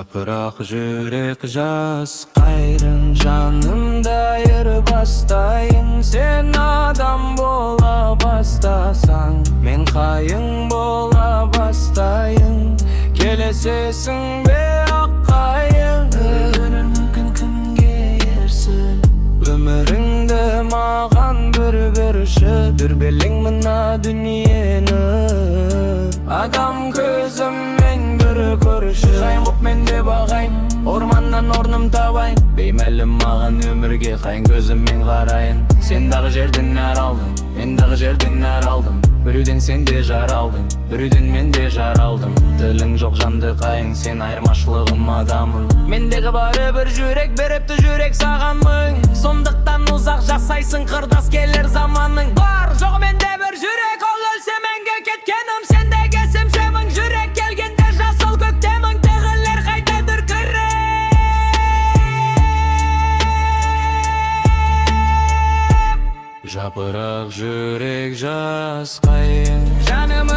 Жапырақ жүрек жас қайрын, жанымда айырбастайын. Сен адам бола бастасаң, мен қайың бола бастайын. Келесесің бе аққайың, мүмкін кімге ерсі. Өміріңді маған бір берші, дүрбелең мына дүниені. Адам көзіммен бір көрші, қайын боп мен де бағайын, орманнан орным табайын. Беймәлім маған өмірге қайын көзіммен қарайын. Сен дағы жерден әр алдың, мен дағы жерден әр алдым. Біреуден сен де жар алдың, біреуден мен де жар алдым. Тілің жоқ жанды қайын, сен айырмашылығым адамын. Мендегі бары бір жүрек, беріпті жүрек саған мың. Сондықтан ұзақ жасайсың, қырдас келер заманың. Бар жоқ менде бір жүрек, ол өлсе мәңгі кеткенім. Сендегі семсемің жүрек, келгенде жасыл көктемің. Тығылар қайта дүркіреп. Жапырақ жүрек жас қайын, жаным